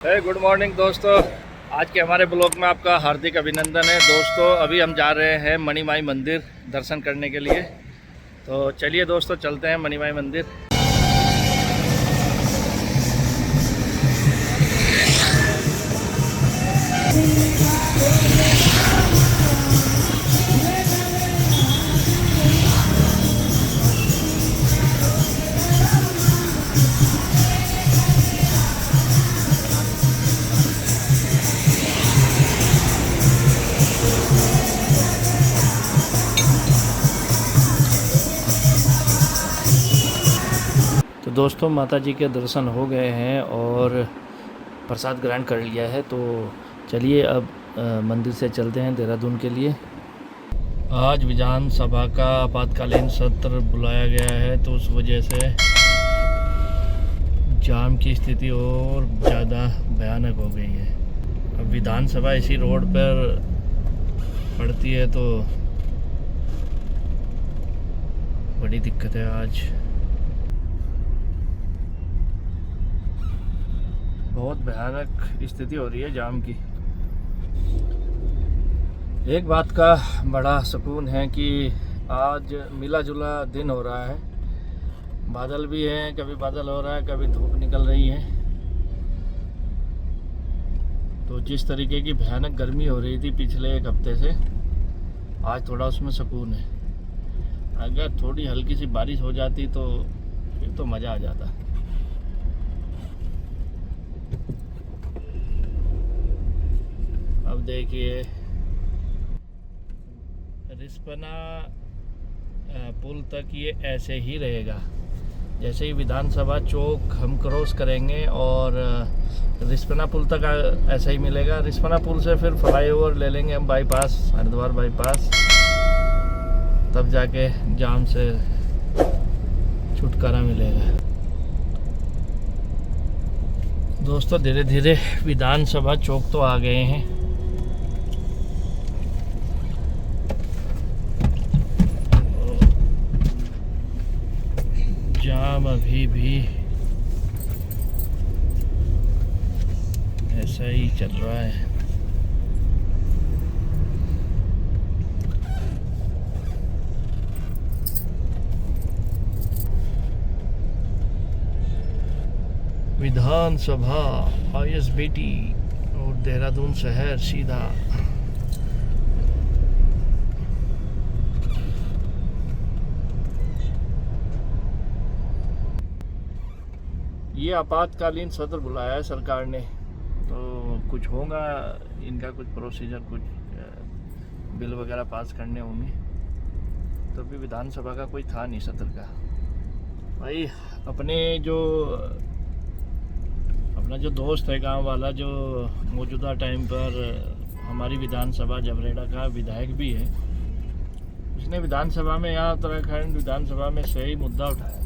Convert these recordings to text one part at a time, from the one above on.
Good morning दोस्तों। आज के हमारे ब्लॉग में आपका हार्दिक अभिनंदन है। दोस्तों अभी हम जा रहे हैं मणिमाई मंदिर दर्शन करने के लिए। तो चलिए दोस्तों चलते हैं मणिमाई मंदिर। तो दोस्तों माता जी के दर्शन हो गए हैं और प्रसाद ग्रहण कर लिया है। तो चलिए अब मंदिर से चलते हैं देहरादून के लिए। आज विधानसभा का आपातकालीन सत्र बुलाया गया है, तो उस वजह से जाम की स्थिति और ज़्यादा भयानक हो गई है। अब विधानसभा इसी रोड पर पड़ती है तो बड़ी दिक्कत है। आज बहुत भयानक स्थिति हो रही है जाम की। एक बात का बड़ा सुकून है कि आज मिला जुला दिन हो रहा है। बादल भी हैं, कभी बादल हो रहा है, कभी धूप निकल रही है। तो जिस तरीके की भयानक गर्मी हो रही थी पिछले एक हफ्ते से, आज थोड़ा उसमें सुकून है। अगर थोड़ी हल्की सी बारिश हो जाती तो फिर तो मज़ा आ जाता। अब देखिए रिस्पना पुल तक ये ऐसे ही रहेगा। जैसे ही विधानसभा चौक हम क्रॉस करेंगे और रिस्पना पुल तक ऐसा ही मिलेगा। रिस्पना पुल से फिर फ्लाईओवर ले लेंगे हम, बाईपास, हरिद्वार बाईपास, तब जाके जाम से छुटकारा मिलेगा। दोस्तों धीरे धीरे विधानसभा चौक तो आ गए हैं। जाम अभी भी ऐसा ही चल रहा है। विधानसभा ISBT और देहरादून शहर सीधा। ये आपातकालीन सत्र बुलाया है सरकार ने, तो कुछ होगा इनका, कुछ प्रोसीजर, कुछ बिल वगैरह पास करने होंगे। तो अभी विधानसभा का कोई था नहीं सत्र का। भाई अपना जो दोस्त है गांव वाला, जो मौजूदा टाइम पर हमारी विधानसभा जबरेड़ा का विधायक भी है, उसने विधानसभा में, यहाँ उत्तराखंड विधानसभा में सही मुद्दा उठाया था।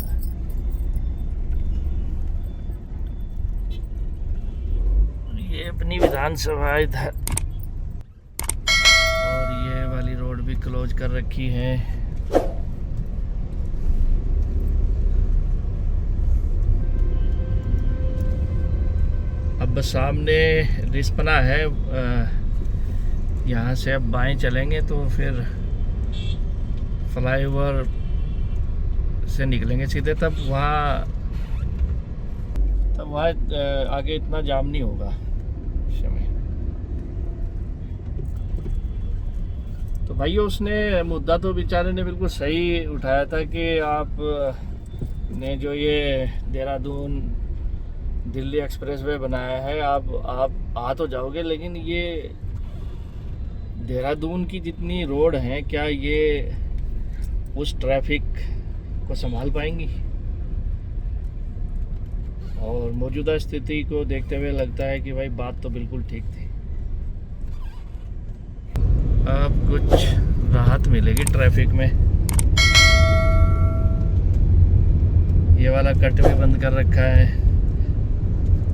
ये अपनी विधानसभा इधर, और ये वाली रोड भी क्लोज कर रखी है। अब सामने रिस्पना है, यहाँ से अब बाएं चलेंगे तो फिर फ्लाईओवर से निकलेंगे सीधे, तब वहाँ आगे इतना जाम नहीं होगा। तो भाई उसने मुद्दा तो बेचारे ने बिल्कुल सही उठाया था कि आप ने जो ये देहरादून दिल्ली एक्सप्रेस वे बनाया है, आप आ तो जाओगे, लेकिन ये देहरादून की जितनी रोड हैं, क्या ये उस ट्रैफिक को संभाल पाएंगी? और मौजूदा स्थिति को देखते हुए लगता है कि भाई बात तो बिल्कुल ठीक थी। अब कुछ राहत मिलेगी ट्रैफिक में। ये वाला कट भी बंद कर रखा है।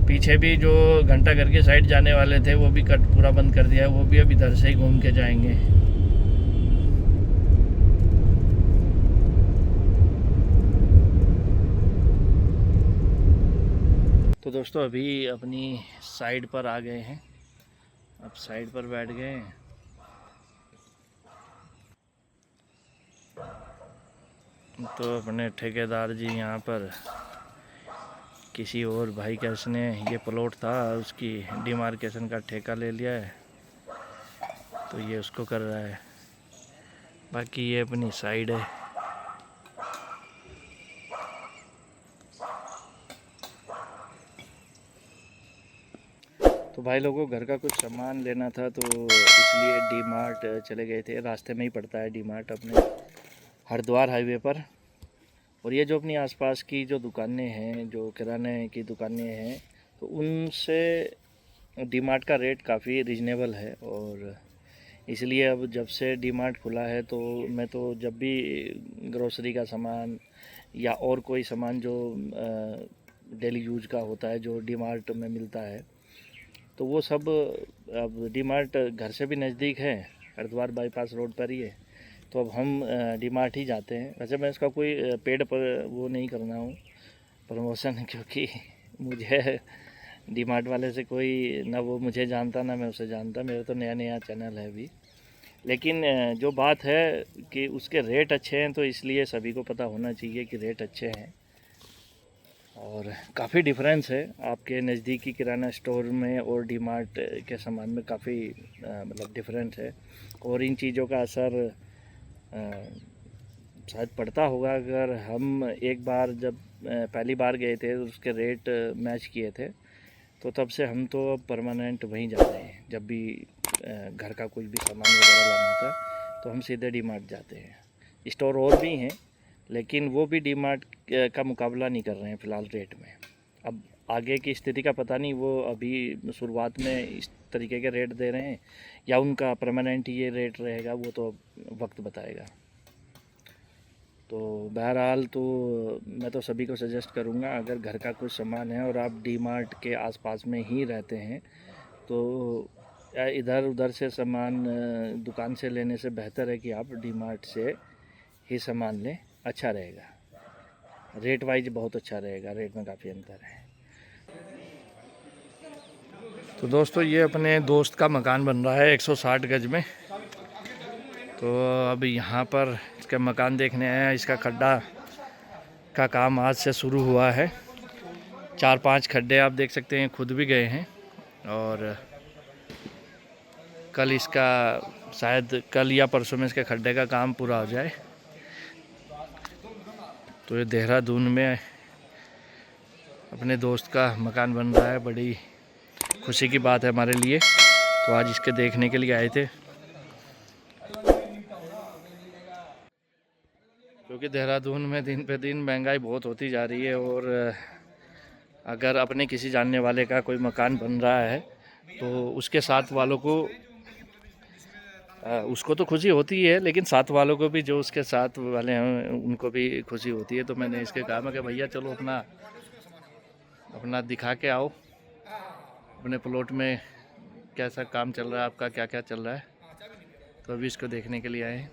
पीछे भी जो घंटा घर के साइड जाने वाले थे वो भी कट पूरा बंद कर दिया है। वो भी अब इधर से ही घूम के जाएंगे। तो तो दोस्तों अभी अपनी साइड पर आ गए हैं, अब साइड पर बैठ गए हैं। तो अपने ठेकेदार जी यहाँ पर किसी और भाई का इसने ये प्लॉट था उसकी डिमार्केशन का ठेका ले लिया है, तो ये उसको कर रहा है। बाकी ये अपनी साइड है। तो भाई लोगों घर का कुछ सामान लेना था, तो इसलिए डी मार्ट चले गए थे। रास्ते में ही पड़ता है डी मार्ट अपने हरिद्वार हाईवे पर। और ये जो अपनी आसपास की जो दुकानें हैं, जो किराने की दुकानें हैं, तो उनसे डी मार्ट का रेट काफ़ी रीज़नेबल है। और इसलिए अब जब से डी मार्ट खुला है तो मैं तो जब भी ग्रोसरी का सामान या और कोई सामान जो डेली यूज का होता है जो डी मार्ट में मिलता है, तो वो सब अब डी मार्ट घर से भी नज़दीक है, हरिद्वार बाईपास रोड पर ही है, तो अब हम डी मार्ट ही जाते हैं। वैसे मैं इसका कोई पेड पर वो नहीं करना हूँ प्रमोशन, क्योंकि मुझे डी मार्ट वाले से कोई ना वो मुझे जानता ना मैं उसे जानता, मेरा तो नया नया चैनल है अभी। लेकिन जो बात है कि उसके रेट अच्छे हैं, तो इसलिए सभी को पता होना चाहिए कि रेट अच्छे हैं। और काफ़ी डिफरेंस है आपके नज़दीकी किराना स्टोर में और डी मार्ट के सामान में, काफ़ी मतलब डिफरेंस है। और इन चीज़ों का असर शायद पड़ता होगा अगर हम एक बार जब पहली बार गए थे तो उसके रेट मैच किए थे, तो तब से हम तो परमानेंट वहीं जा रहे हैं। जब भी घर का कोई भी सामान वगैरह लाना होता है तो हम सीधे डी मार्ट जाते हैं। स्टोर और भी हैं, लेकिन वो भी डी मार्ट का मुकाबला नहीं कर रहे हैं फ़िलहाल रेट में। अब आगे की स्थिति का पता नहीं, वो अभी शुरुआत में इस तरीके के रेट दे रहे हैं या उनका परमानेंट ये रेट रहेगा, वो तो वक्त बताएगा। तो बहरहाल तो मैं तो सभी को सजेस्ट करूँगा, अगर घर का कुछ सामान है और आप डी मार्ट के आसपास में ही रहते हैं, तो इधर उधर से सामान दुकान से लेने से बेहतर है कि आप डी मार्ट से ही सामान लें, अच्छा रहेगा। रेट वाइज बहुत अच्छा रहेगा, रेट में काफ़ी अंतर है। तो दोस्तों ये अपने दोस्त का मकान बन रहा है 160 गज में, तो अब यहाँ पर इसका मकान देखने आया। इसका खड्डा का काम आज से शुरू हुआ है, 4-5 खड्डे आप देख सकते हैं, खुद भी गए हैं। और कल इसका शायद कल या परसों में इसके खड्डे का काम पूरा हो जाए। तो ये देहरादून में अपने दोस्त का मकान बन रहा है, बड़ी खुशी की बात है हमारे लिए। तो आज इसके देखने के लिए आए थे, क्योंकि देहरादून में दिन पे दिन महंगाई बहुत होती जा रही है। और अगर अपने किसी जानने वाले का कोई मकान बन रहा है तो उसके साथ वालों को उसको तो खुशी होती है, लेकिन साथ वालों को भी, जो उसके साथ वाले हैं उनको भी खुशी होती है। तो मैंने इसके कहा मैं कि भैया चलो अपना दिखा के आओ, अपने प्लॉट में कैसा काम चल रहा है आपका, क्या क्या चल रहा है। तो अभी इसको देखने के लिए आए हैं।